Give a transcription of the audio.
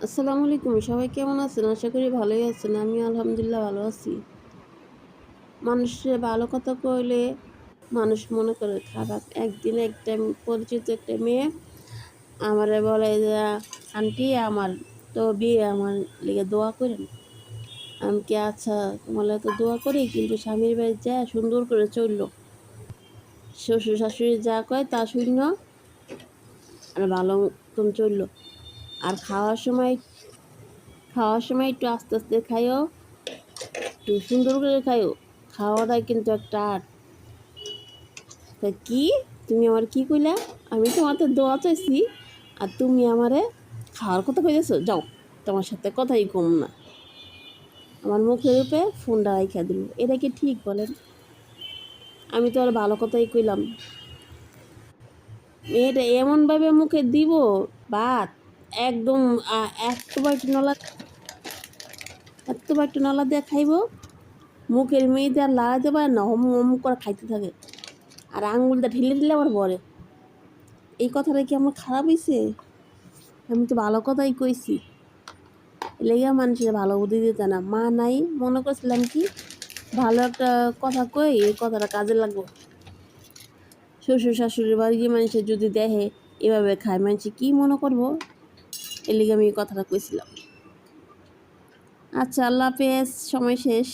আসসালামু আলাইকুম। সবাই কেমন আছেন? আশা করি ভালোই আছেন। আমি আলহামদুলিল্লাহ ভালো আছি। মানুষে ভালো কথা কইলে মানুষ মনে করে খারাপ। একদিন একটা পরিচিত একটা মেয়ে আমারে বলে যে, "আন্টি আমার তো বিয়ে, আমার লিগে দোয়া কইরেন।" আমি কি আচ্ছা তোমার লাগে তো দোয়া করি, কিন্তু স্বামীর বাড়ি যায়া সুন্দর করে চললো। শ্বশুর শাশুড়ি যা কয় তা শূন্য আর ভালো মতন চললো। আর খাওয়ার সময় একটু আস্তে আস্তে খাইও, একটু সুন্দর করে খাইও। খাওয়াটাই কিন্তু একটা আর্ট। তা কি তুমি আমার কি কইলা? আমি তোমাদের দোয়া চাইছি আর তুমি আমারে খাওয়ার কথা কইতেছো? যাও, তোমার সাথে কথাই কম না। আমার মুখের উপরে ফোনটা রাইখা দিল। এটা কি ঠিক বলেন? আমি তো আর ভালো কথাই কইলাম। মেয়েটা এমনভাবে মুখে দিব ভাত, একদম এত একটু নলা দিয়ে খাইব, মুখের মেয়েতে আর লাগাতে পারে না, হম হম করে খাইতে থাকে। আর আঙুলটা ঢিলে ঢিলে আবার বলে। এই কথাটা কি আমার খারাপ হয়েছে? আমি তো ভালো কথাই কইছি। লেগে মানুষের ভালো বুদ্ধি দিতে না। মা নাই, মনে করছিলাম কি ভালো একটা কথা কই, এই কথাটা কাজে লাগবো। শ্বশুর শাশুড়ির বাড়ি গিয়ে মানুষের যদি দেখে এভাবে খায়, মানুষে কি মনে করবো, এর লেগে আমি এই কথাটা কইছিলাম। আচ্ছা, আল্লাহ হাফেজ। সময় শেষ।